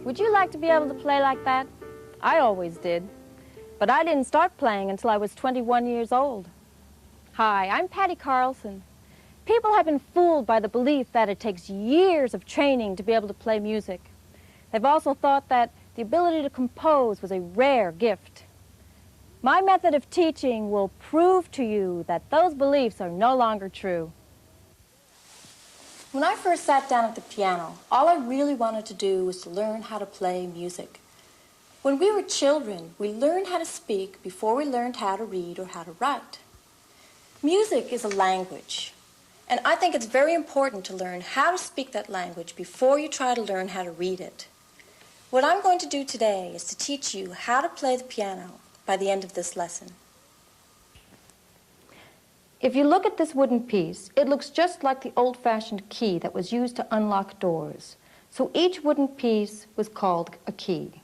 Would you like to be able to play like that? I always did. But I didn't start playing until I was 21 years old. Hi, I'm Patty Carlson. People have been fooled by the belief that it takes years of training to be able to play music. They've also thought that the ability to compose was a rare gift. My method of teaching will prove to you that those beliefs are no longer true. When I first sat down at the piano, all I really wanted to do was to learn how to play music. When we were children, we learned how to speak before we learned how to read or how to write. Music is a language, and I think it's very important to learn how to speak that language before you try to learn how to read it. What I'm going to do today is to teach you how to play the piano by the end of this lesson. If you look at this wooden piece, it looks just like the old-fashioned key that was used to unlock doors. So each wooden piece was called a key.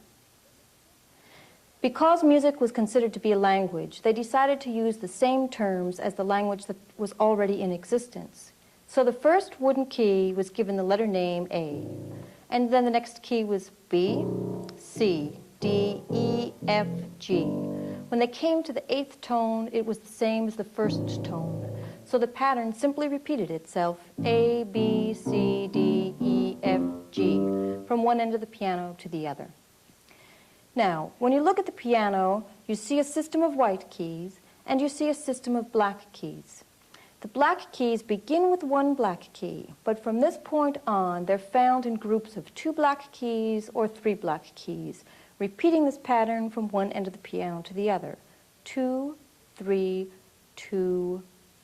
Because music was considered to be a language, they decided to use the same terms as the language that was already in existence. So the first wooden key was given the letter name A, and then the next key was B, C, D, E, F, G. When they came to the 8th tone, it was the same as the first tone. So the pattern simply repeated itself, A, B, C, D, E, F, G, from one end of the piano to the other. Now, when you look at the piano, you see a system of white keys, and you see a system of black keys. The black keys begin with one black key, but from this point on, they're found in groups of 2 black keys or 3 black keys, repeating this pattern from one end of the piano to the other. 2, 3, 2,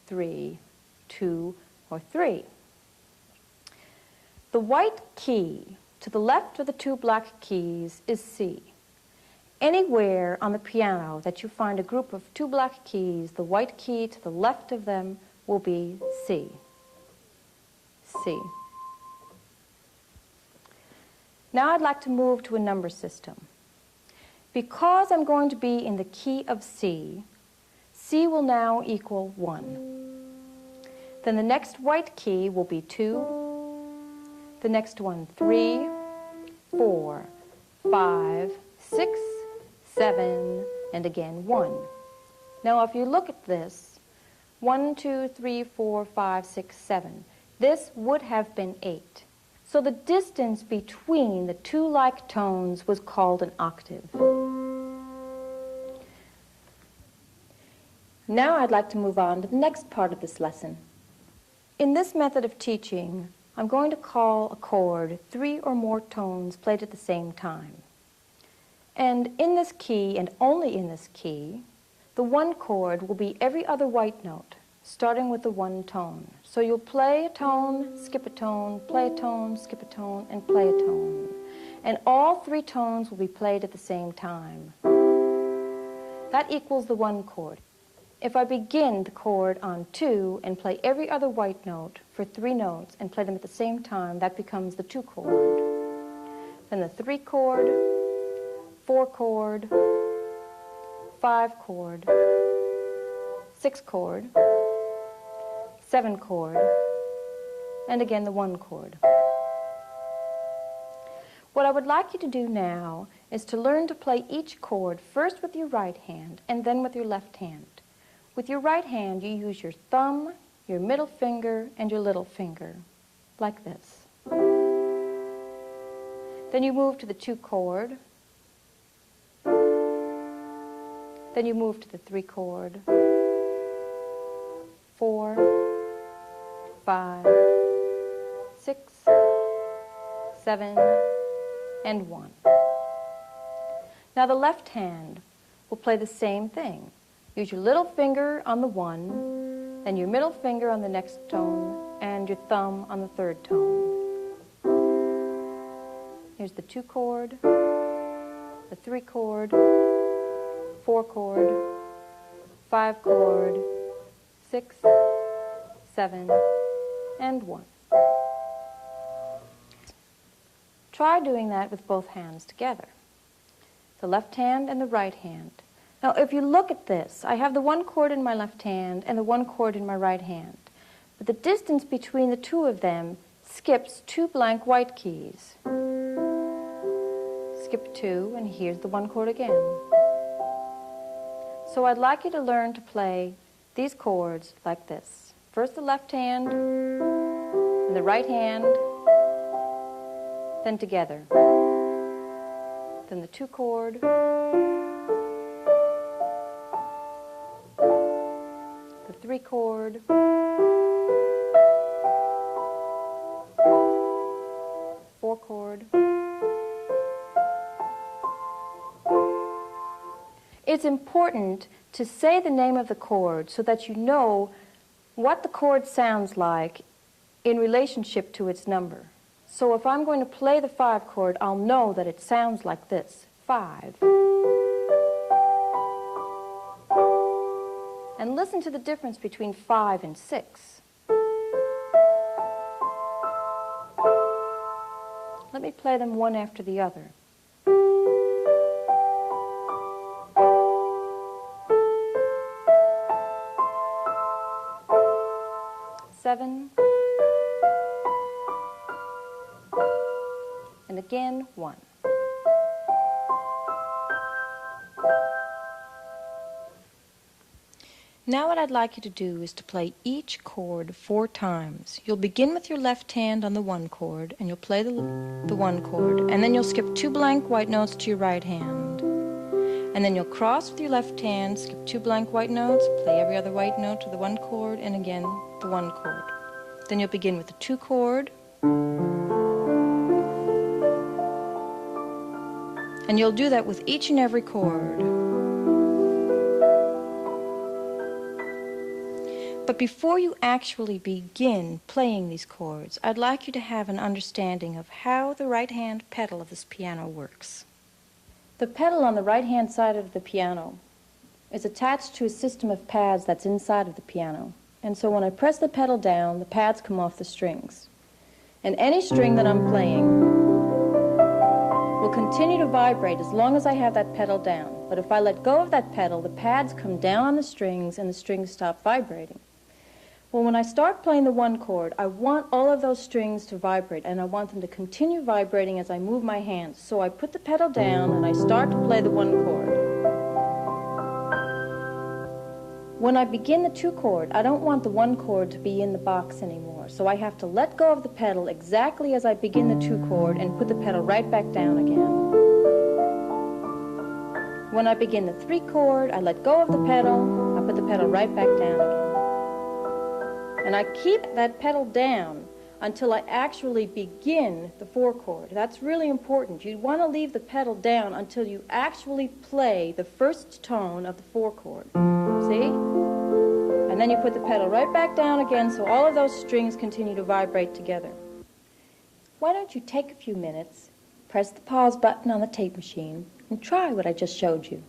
3, 2, or 3. The white key to the left of the 2 black keys is C. Anywhere on the piano that you find a group of 2 black keys, the white key to the left of them will be C. C. Now I'd like to move to a number system. Because I'm going to be in the key of C, C will now equal 1. Then the next white key will be 2, the next one 3, 4, 5, 6, 7, and again 1. Now if you look at this, 1, 2, 3, 4, 5, 6, 7, this would have been 8. So the distance between the 2 like tones was called an octave. Now I'd like to move on to the next part of this lesson. In this method of teaching, I'm going to call a chord 3 or more tones played at the same time. And in this key, and only in this key, the 1 chord will be every other white note, starting with the 1 tone. So you'll play a tone, skip a tone, play a tone, skip a tone, and play a tone. And all 3 tones will be played at the same time. That equals the 1 chord. If I begin the chord on 2 and play every other white note for 3 notes and play them at the same time, that becomes the 2 chord. Then the 3 chord, 4 chord, 5 chord, 6 chord, 7 chord, and again the 1 chord. What I would like you to do now is to learn to play each chord first with your right hand and then with your left hand. With your right hand, you use your thumb, your middle finger, and your little finger, like this. Then you move to the 2 chord. Then you move to the 3 chord. 4, 5, 6, 7, and 1. Now the left hand will play the same thing. Use your little finger on the 1, then your middle finger on the next tone, and your thumb on the 3rd tone. Here's the 2 chord, the 3 chord, 4 chord, 5 chord, 6, 7, and 1. Try doing that with both hands together, the left hand and the right hand. Now, if you look at this, I have the 1 chord in my left hand and the 1 chord in my right hand. But the distance between the 2 of them skips 2 blank white keys. skip 2, and here's the 1 chord again. So I'd like you to learn to play these chords like this. First the left hand, and the right hand, then together. Then the 2 chord, the 3 chord, 4 chord. It's important to say the name of the chord so that you know what the chord sounds like in relationship to its number. So if I'm going to play the 5 chord, I'll know that it sounds like this, 5. And listen to the difference between 5 and 6. Let me play them one after the other. Seven, and again 1. Now what I'd like you to do is to play each chord 4 times. You'll begin with your left hand on the 1 chord, and you'll play the 1 chord, and then you'll skip 2 blank white notes to your right hand. And then you'll cross with your left hand, skip 2 blank white notes, play every other white note to the 1 chord, and again the 1 chord. Then you'll begin with the 2 chord, and you'll do that with each and every chord. But before you actually begin playing these chords, I'd like you to have an understanding of how the right-hand pedal of this piano works. The pedal on the right-hand side of the piano is attached to a system of pads that's inside of the piano. And so when I press the pedal down, the pads come off the strings. And any string that I'm playing will continue to vibrate as long as I have that pedal down. But if I let go of that pedal, the pads come down on the strings and the strings stop vibrating. Well, when I start playing the 1 chord, I want all of those strings to vibrate, and I want them to continue vibrating as I move my hands. So I put the pedal down and I start to play the 1 chord. When I begin the 2 chord, I don't want the 1 chord to be in the box anymore. So I have to let go of the pedal exactly as I begin the 2 chord and put the pedal right back down again. When I begin the 3 chord, I let go of the pedal, I put the pedal right back down again. And I keep that pedal down until I actually begin the 4 chord. That's really important. You want to leave the pedal down until you actually play the first tone of the 4 chord. See? And then you put the pedal right back down again so all of those strings continue to vibrate together. Why don't you take a few minutes, press the pause button on the tape machine, and try what I just showed you.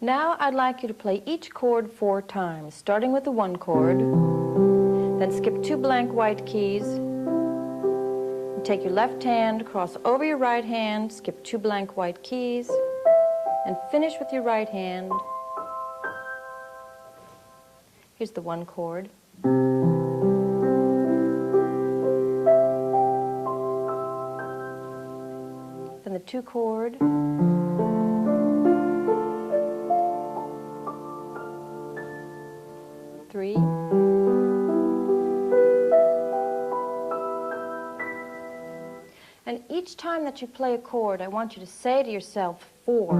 Now I'd like you to play each chord 4 times, starting with the 1 chord, then skip 2 blank white keys, and take your left hand, cross over your right hand, skip 2 blank white keys, and finish with your right hand. Here's the 1 chord. Then the 2 chord. 3, and each time that you play a chord, I want you to say to yourself 4.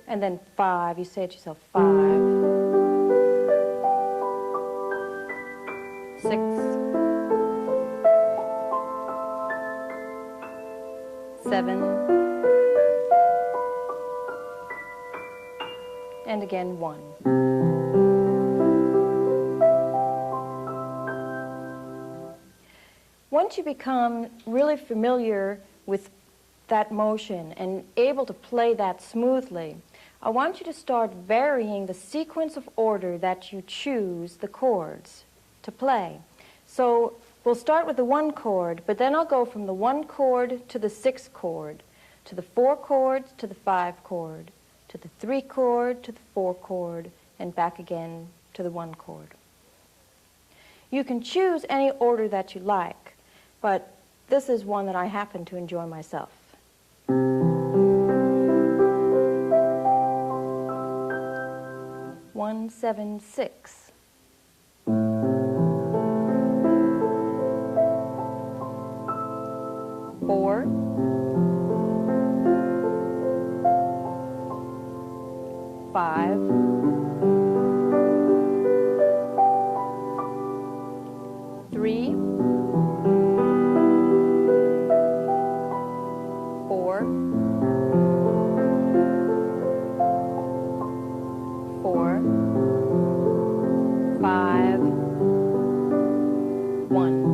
And then 5, you say to yourself 5. 6. 7. And again 1. Once you become really familiar with that motion and able to play that smoothly, I want you to start varying the sequence of order that you choose the chords to play. So we'll start with the 1 chord, but then I'll go from the 1 chord to the 6 chord, to the 4 chord, to the 5 chord, to the 3 chord, to the 4 chord, and back again to the 1 chord. You can choose any order that you like, but this is one that I happen to enjoy myself. 1, 7, 6. Four, 5, 3, 4, 4, 5, 1.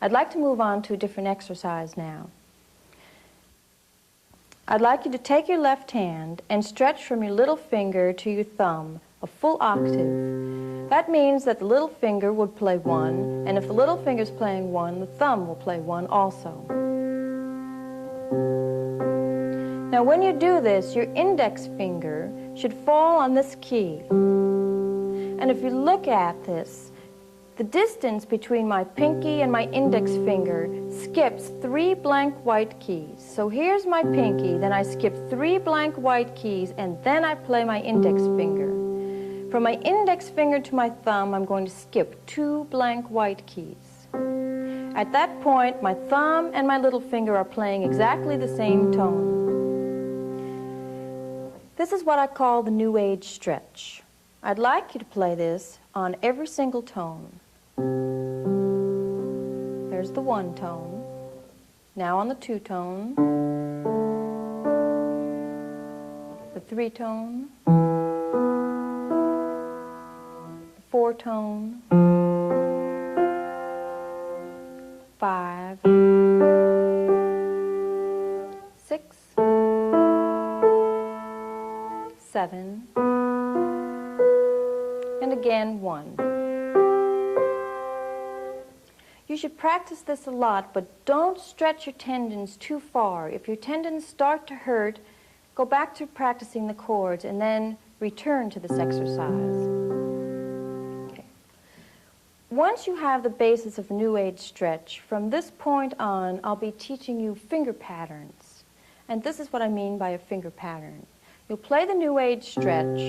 I'd like to move on to a different exercise now. I'd like you to take your left hand and stretch from your little finger to your thumb a full octave. That means that the little finger would play 1, and if the little finger's playing 1, the thumb will play 1 also. Now when you do this, your index finger should fall on this key. And if you look at this, the distance between my pinky and my index finger skips 3 blank white keys. So here's my pinky, then I skip 3 blank white keys, and then I play my index finger. From my index finger to my thumb, I'm going to skip 2 blank white keys. At that point, my thumb and my little finger are playing exactly the same tone. This is what I call the New Age stretch. I'd like you to play this on every single tone. There's the 1 tone. Now on the 2 tone, the 3 tone, the 4 tone, 5, 6, 7, and again 1. You should practice this a lot, but don't stretch your tendons too far. If your tendons start to hurt, go back to practicing the chords and then return to this exercise. Okay. Once you have the basis of New Age stretch, from this point on, I'll be teaching you finger patterns. And this is what I mean by a finger pattern. You'll play the New Age stretch,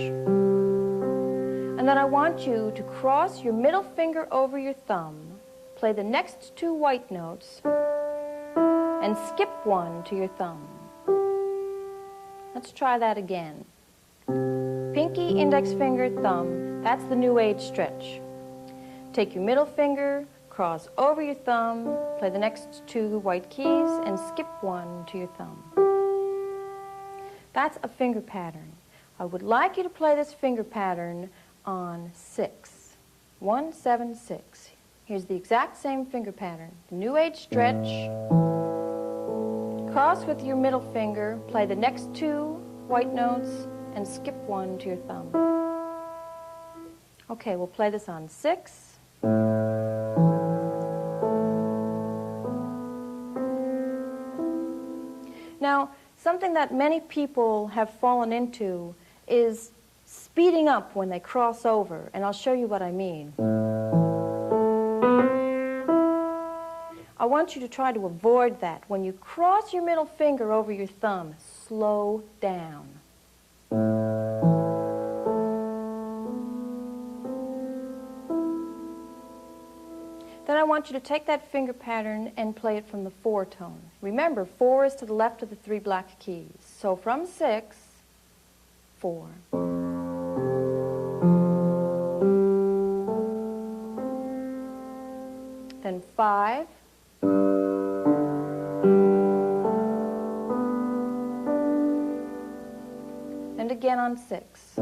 and then I want you to cross your middle finger over your thumb, play the next 2 white notes, and skip 1 to your thumb. Let's try that again. Pinky, index finger, thumb, that's the New Age stretch. Take your middle finger, cross over your thumb, play the next 2 white keys, and skip 1 to your thumb. That's a finger pattern. I would like you to play this finger pattern on 6. 1, 7, 6. Here's the exact same finger pattern. The New Age stretch. Cross with your middle finger, play the next 2 white notes, and skip 1 to your thumb. Okay, we'll play this on 6. Now, something that many people have fallen into is speeding up when they cross over, and I'll show you what I mean. I want you to try to avoid that. When you cross your middle finger over your thumb, slow down. Then I want you to take that finger pattern and play it from the 4 tone. Remember, 4 is to the left of the 3 black keys. So from 6, 4. Then 5. And again on 6.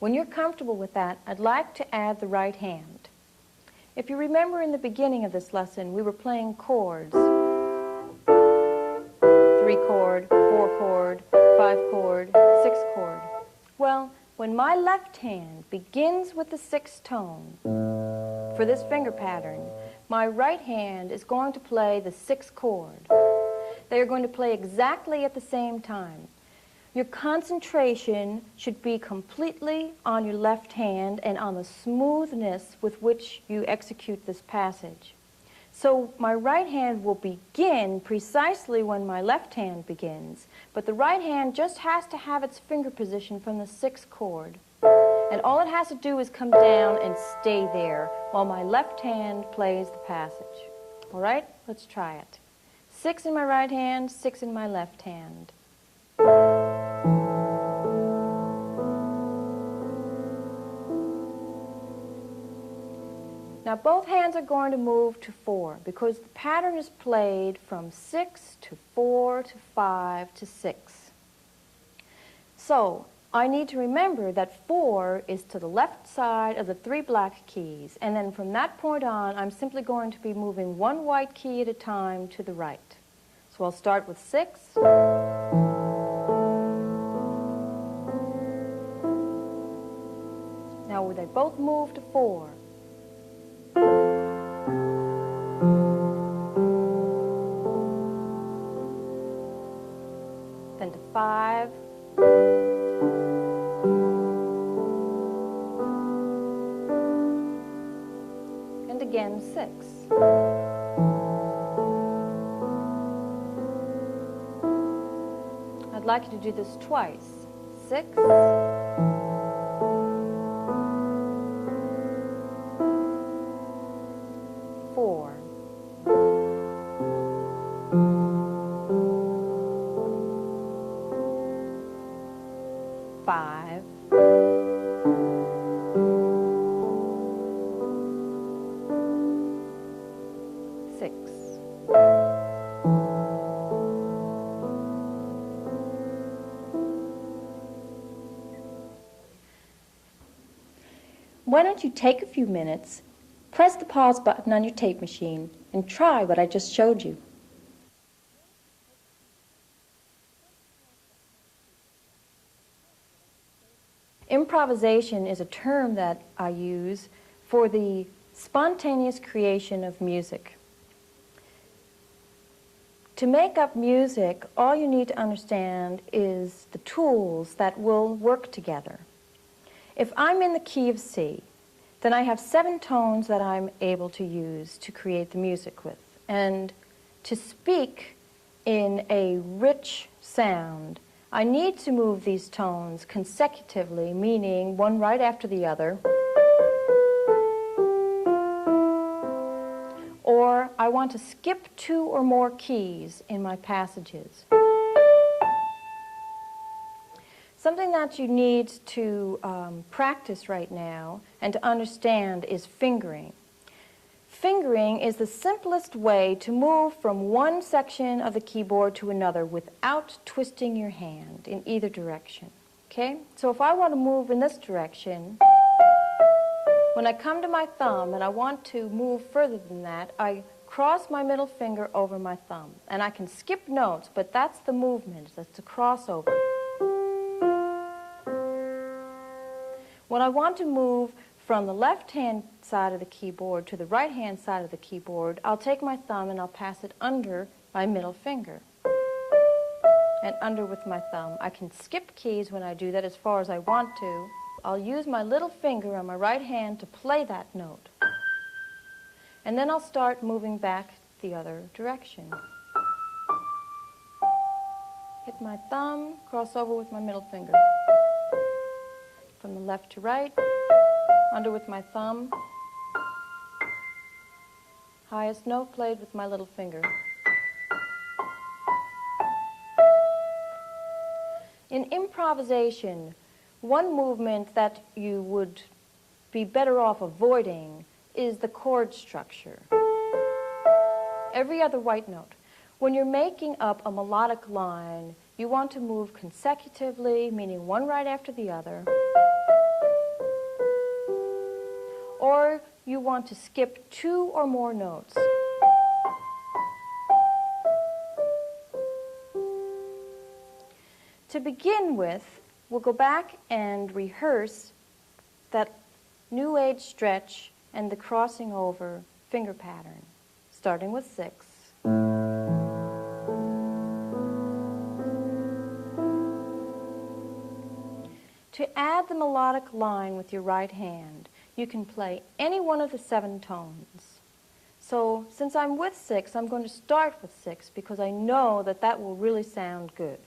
When you're comfortable with that, I'd like to add the right hand. If you remember in the beginning of this lesson, we were playing chords. 3 chord, 4 chord, 5 chord, 6 chord. Well, when my left hand begins with the sixth tone for this finger pattern, my right hand is going to play the sixth chord. They are going to play exactly at the same time. Your concentration should be completely on your left hand and on the smoothness with which you execute this passage. So my right hand will begin precisely when my left hand begins, but the right hand just has to have its finger position from the sixth chord. And all it has to do is come down and stay there while my left hand plays the passage. All right? Let's try it. 6 in my right hand, 6 in my left hand. Now both hands are going to move to 4 because the pattern is played from 6 to 4 to 5 to 6. So I need to remember that 4 is to the left side of the 3 black keys, and then from that point on I'm simply going to be moving 1 white key at a time to the right. So I'll start with 6. Now they both move to 4. Then to 5. And again 6. I'd like you to do this twice. 6. 4. 5. Why don't you take a few minutes, press the pause button on your tape machine, and try what I just showed you. Improvisation is a term that I use for the spontaneous creation of music. To make up music, all you need to understand is the tools that will work together. If I'm in the key of C, then I have 7 tones that I'm able to use to create the music with. And to speak in a rich sound, I need to move these tones consecutively, meaning one right after the other. Or I want to skip 2 or more keys in my passages. Something that you need to practice right now and to understand is fingering. Fingering is the simplest way to move from one section of the keyboard to another without twisting your hand in either direction. Okay? So if I want to move in this direction, when I come to my thumb and I want to move further than that, I cross my middle finger over my thumb. And I can skip notes, but that's the movement, that's the crossover. When I want to move from the left-hand side of the keyboard to the right-hand side of the keyboard, I'll take my thumb and I'll pass it under my middle finger. And under with my thumb. I can skip keys when I do that as far as I want to. I'll use my little finger on my right hand to play that note. And then I'll start moving back the other direction. Hit my thumb, cross over with my middle finger. From the left to right, under with my thumb, highest note played with my little finger. In improvisation, one movement that you would be better off avoiding is the chord structure. Every other white note. When you're making up a melodic line, you want to move consecutively, meaning one right after the other. Or you want to skip 2 or more notes. To begin with, we'll go back and rehearse that New Age stretch and the crossing over finger pattern, starting with 6. To add the melodic line with your right hand, you can play any one of the 7 tones. So since I'm with 6, I'm going to start with 6 because I know that that will really sound good.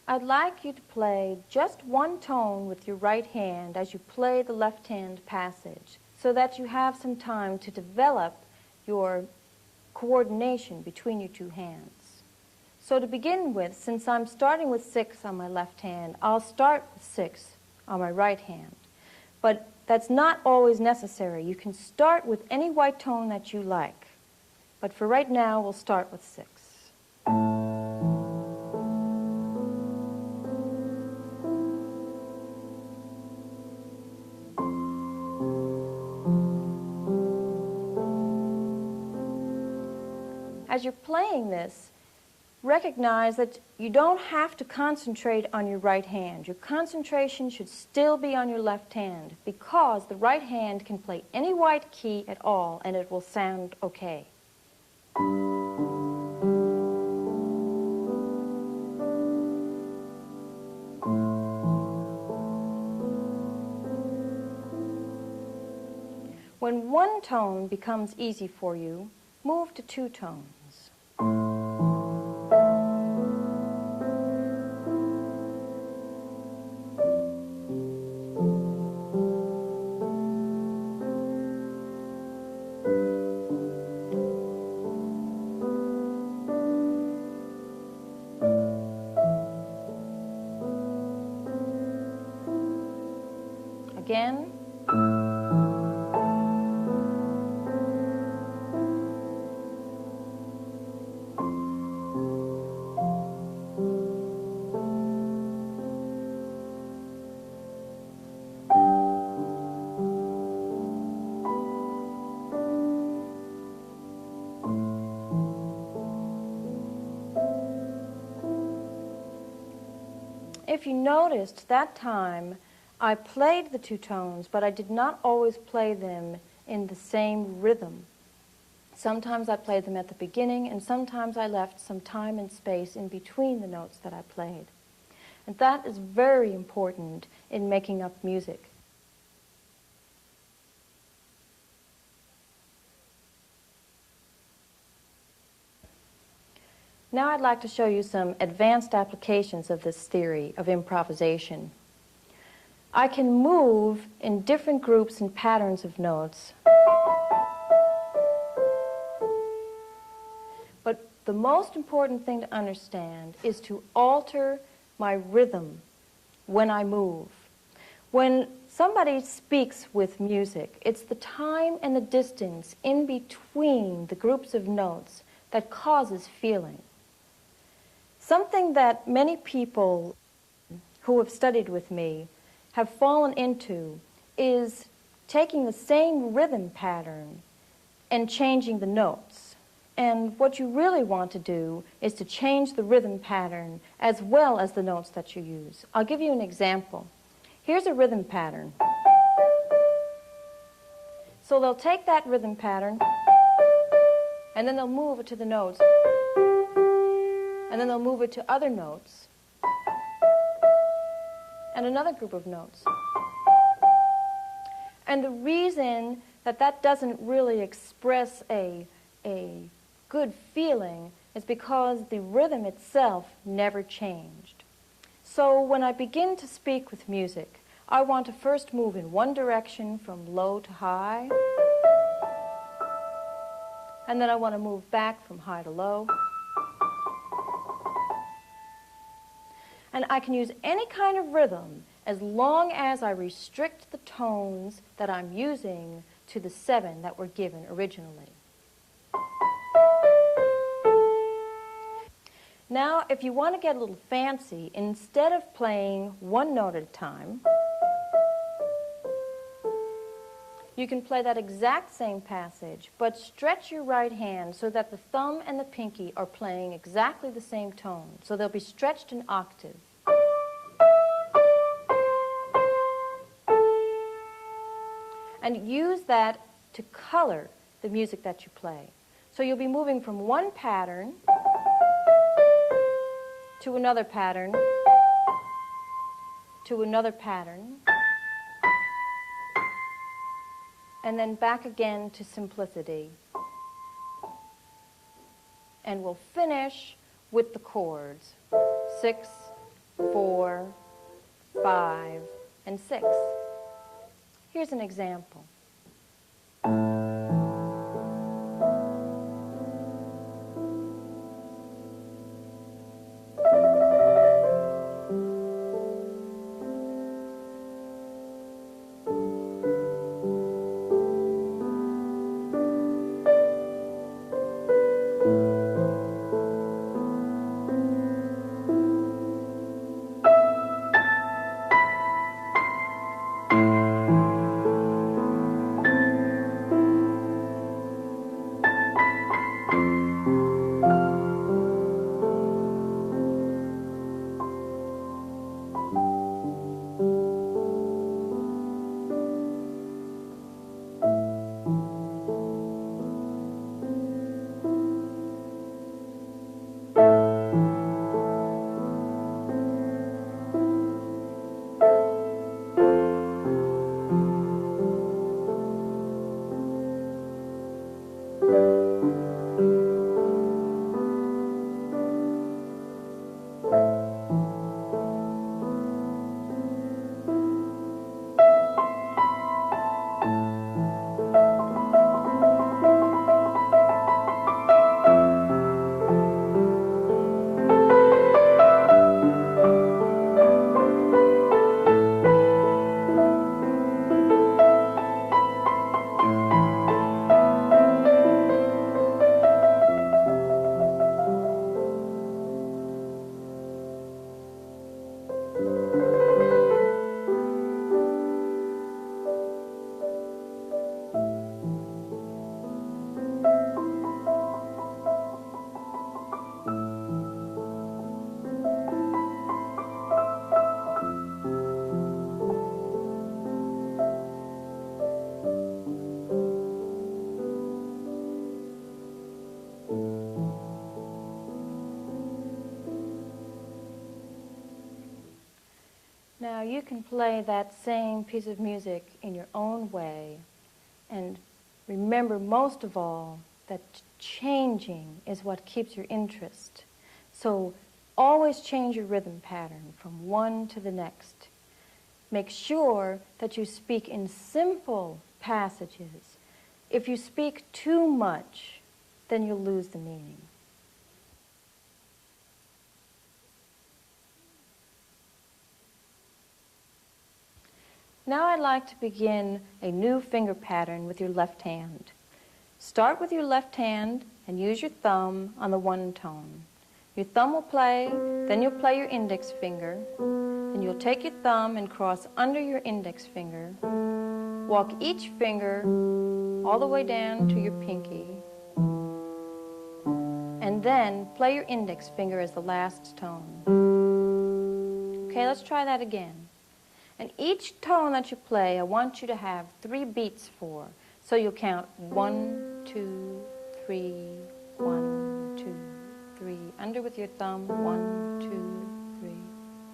I'd like you to play just one tone with your right hand as you play the left hand passage so that you have some time to develop your coordination between your 2 hands. So to begin with, since I'm starting with 6 on my left hand, I'll start with 6 on my right hand. But that's not always necessary. You can start with any white tone that you like. But for right now, we'll start with 6. As you're playing this, recognize that you don't have to concentrate on your right hand. Your concentration should still be on your left hand because the right hand can play any white key at all and it will sound okay. When one tone becomes easy for you, move to 2 tones. Again. If you noticed, that time I played the 2 tones, but I did not always play them in the same rhythm. Sometimes I played them at the beginning, and sometimes I left some time and space in between the notes that I played. And that is very important in making up music. Now I'd like to show you some advanced applications of this theory of improvisation. I can move in different groups and patterns of notes. But the most important thing to understand is to alter my rhythm when I move. When somebody speaks with music, it's the time and the distance in between the groups of notes that causes feeling. Something that many people who have studied with me have fallen into is taking the same rhythm pattern and changing the notes. And what you really want to do is to change the rhythm pattern as well as the notes that you use. I'll give you an example. Here's a rhythm pattern. So they'll take that rhythm pattern and then they'll move it to the notes. And then they'll move it to other notes and another group of notes. And the reason that that doesn't really express a good feeling is because the rhythm itself never changed. So when I begin to speak with music, I want to first move in one direction from low to high, and then I want to move back from high to low. And I can use any kind of rhythm as long as I restrict the tones that I'm using to the 7 that were given originally. Now, if you want to get a little fancy, instead of playing one note at a time, You can play that exact same passage, but stretch your right hand so that the thumb and the pinky are playing exactly the same tone. So they'll be stretched an octave. And use that to color the music that you play. So you'll be moving from one pattern to another pattern to another pattern, and then back again to simplicity. And we'll finish with the chords, 6, 4, 5, and 6. Here's an example. Now you can play that same piece of music in your own way, and remember most of all that changing is what keeps your interest. So always change your rhythm pattern from one to the next. Make sure that you speak in simple passages. If you speak too much, then you'll lose the meaning. Now I'd like to begin a new finger pattern with your left hand. Start with your left hand and use your thumb on the one tone. Your thumb will play, then you'll play your index finger, and you'll take your thumb and cross under your index finger. Walk each finger all the way down to your pinky, and then play your index finger as the last tone. Okay, let's try that again. And each tone that you play, I want you to have 3 beats for. So you'll count 1, 2, 3, 1, 2, 3. Under with your thumb, 1, 2, 3,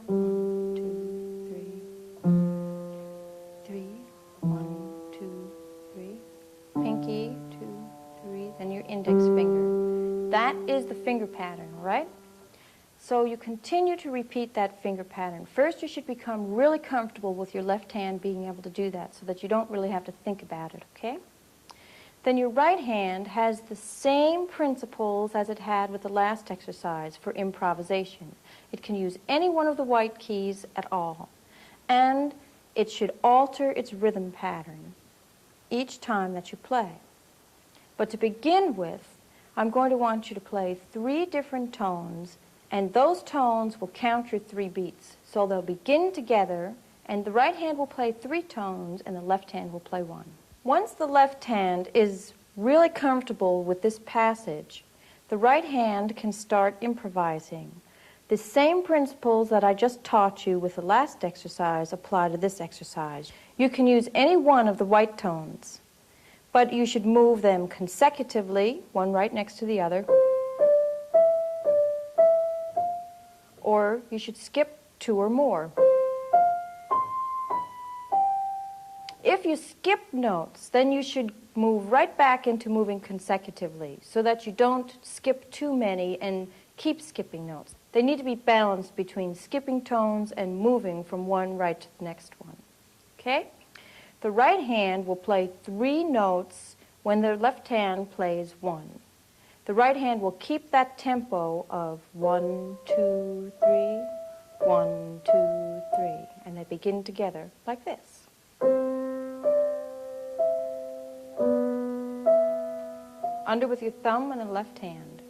1, 2, 3, 3, 1, 2, 3. Pinky, 2, 3, then your index finger. That is the finger pattern, all right? So you continue to repeat that finger pattern. First, you should become really comfortable with your left hand being able to do that so that you don't really have to think about it, okay? Then your right hand has the same principles as it had with the last exercise for improvisation. It can use any one of the white keys at all. And it should alter its rhythm pattern each time that you play. But to begin with, I'm going to want you to play 3 different tones, and those tones will count your 3 beats. So they'll begin together, and the right hand will play 3 tones, and the left hand will play 1. Once the left hand is really comfortable with this passage, the right hand can start improvising. The same principles that I just taught you with the last exercise apply to this exercise. You can use any one of the white tones, but you should move them consecutively, one right next to the other, or you should skip two or more. If you skip notes, then you should move right back into moving consecutively so that you don't skip too many and keep skipping notes. They need to be balanced between skipping tones and moving from one right to the next one. Okay? The right hand will play 3 notes when the left hand plays 1. The right hand will keep that tempo of 1, 2, 3, 1, 2, 3, and they begin together like this. Under with your thumb and the left hand.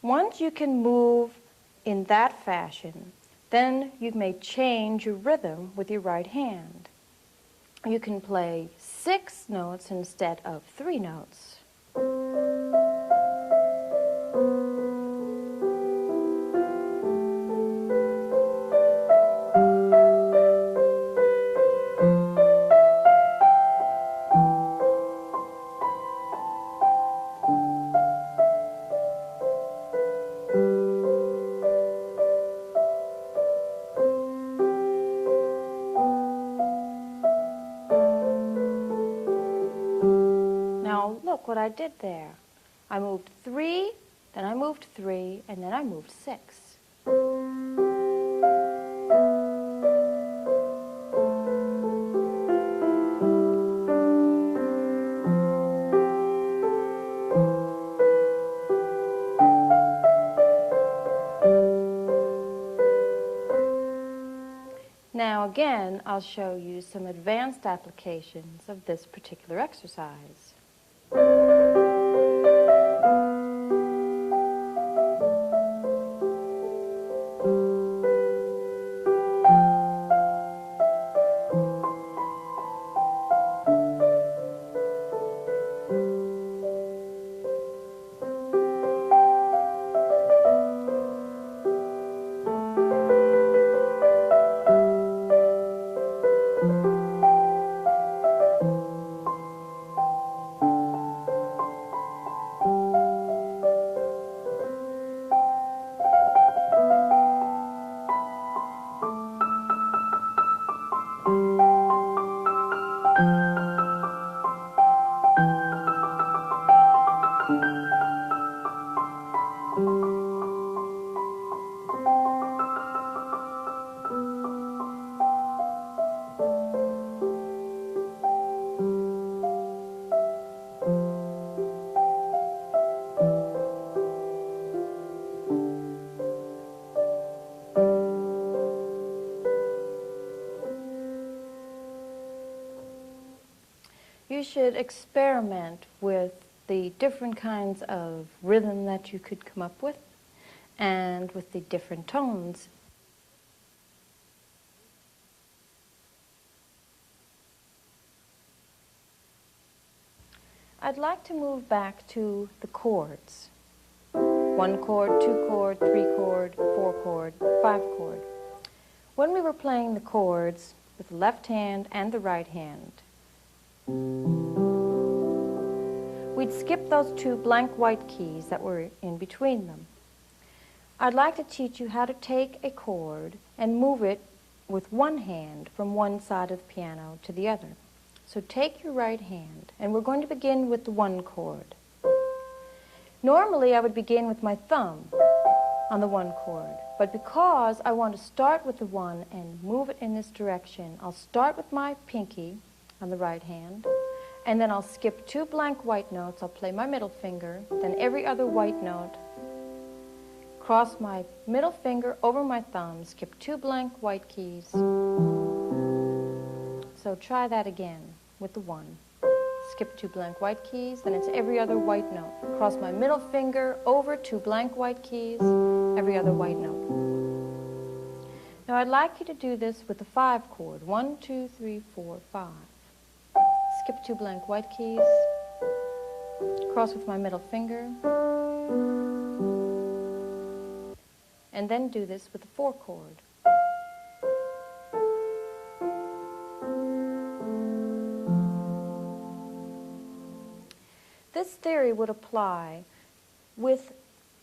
Once you can move in that fashion, then you may change your rhythm with your right hand. You can play 6 notes instead of 3 notes. Look what I did there. I moved 3, then I moved 3, and then I moved 6. Now again, I'll show you some advanced applications of this particular exercise. You should experiment with the different kinds of rhythm that you could come up with and with the different tones. I'd like to move back to the chords. 1 chord, 2 chord, 3 chord, 4 chord, 5 chord. When we were playing the chords with the left hand and the right hand, we'd skip those two blank white keys that were in between them. I'd like to teach you how to take a chord and move it with one hand from one side of the piano to the other. So take your right hand, and we're going to begin with the 1 chord. Normally, I would begin with my thumb on the 1 chord, but because I want to start with the 1 and move it in this direction, I'll start with my pinky on the right hand, and then I'll skip 2 blank white notes. I'll play my middle finger, then every other white note, cross my middle finger over my thumb, skip 2 blank white keys. So try that again with the 1. Skip 2 blank white keys, then it's every other white note. Cross my middle finger over 2 blank white keys, every other white note. Now I'd like you to do this with the 5 chord. 1, 2, 3, 4, 5. Skip 2 blank white keys, cross with my middle finger, and then do this with the 4 chord. This theory would apply with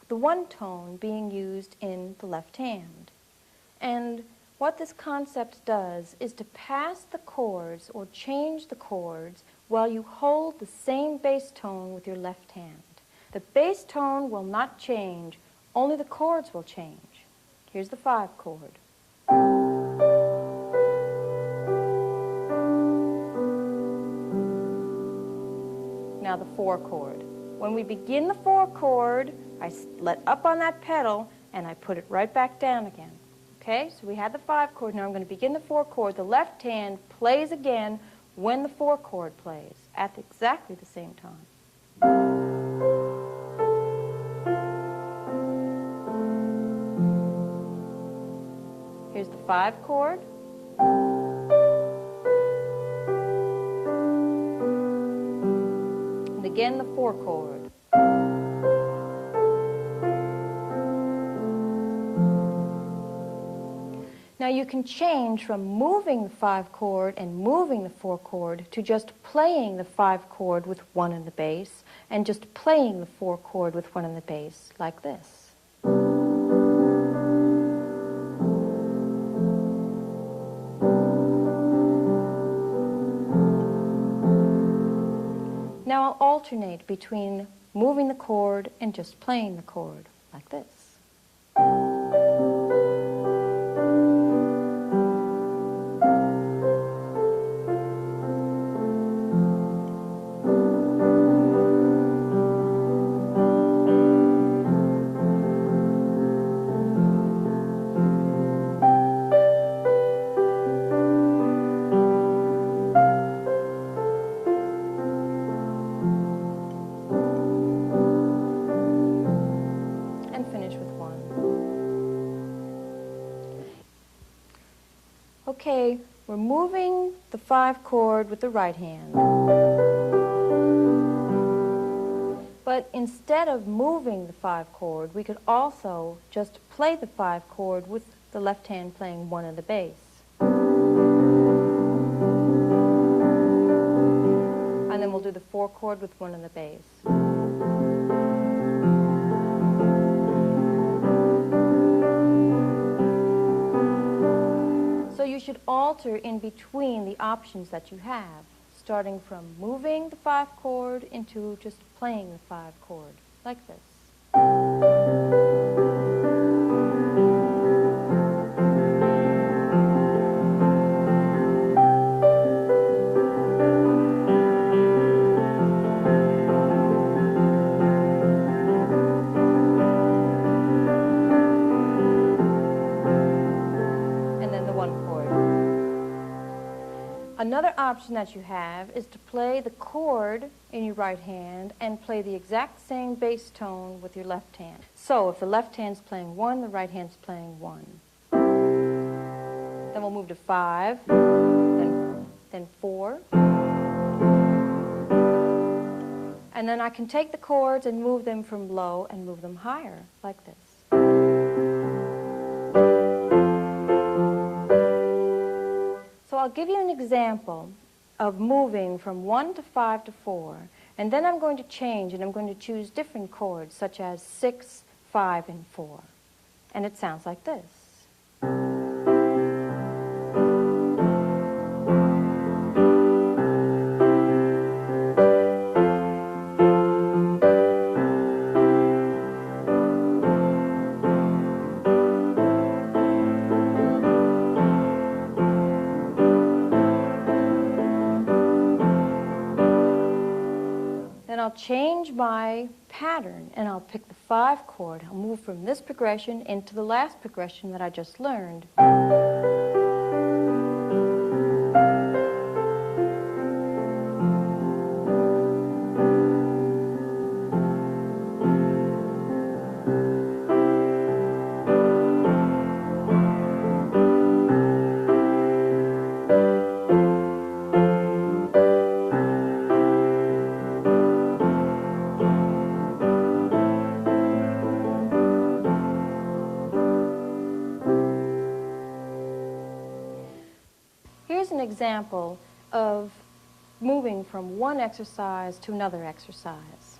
the 1 tone being used in the left hand. And what this concept does is to pass the chords or change the chords while you hold the same bass tone with your left hand. The bass tone will not change, only the chords will change. Here's the 5 chord. Now the 4 chord. When we begin the 4 chord, I let up on that pedal and I put it right back down again. Okay, so we had the 5 chord. Now I'm going to begin the 4 chord. The left hand plays again when the 4 chord plays at exactly the same time. Here's the 5 chord. And again the 4 chord. Now you can change from moving the 5 chord and moving the 4 chord to just playing the 5 chord with 1 in the bass and just playing the 4 chord with 1 in the bass, like this. Now I'll alternate between moving the chord and just playing the chord, like this. Okay, we're moving the 5 chord with the right hand. But instead of moving the 5 chord, we could also just play the 5 chord with the left hand playing 1 in the bass. And then we'll do the 4 chord with 1 in the bass. So you should alter in between the options that you have, starting from moving the 5 chord into just playing the 5 chord, like this. Another option that you have is to play the chord in your right hand and play the exact same bass tone with your left hand. So if the left hand's playing 1, the right hand's playing 1. Then we'll move to 5, then 4. And then I can take the chords and move them from low and move them higher, like this. So I'll give you an example of moving from 1 to 5 to 4, And then I'm going to change, and I'm going to choose different chords, such as 6, 5, and 4. And it sounds like this. Then I'll change my pattern, and I'll pick the 5 chord. I'll move from this progression into the last progression that I just learned. Here's an example of moving from one exercise to another exercise.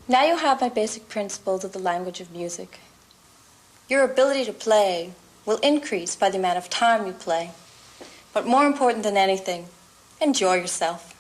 Now you have my basic principles of the language of music. Your ability to play will increase by the amount of time you play. But more important than anything, enjoy yourself.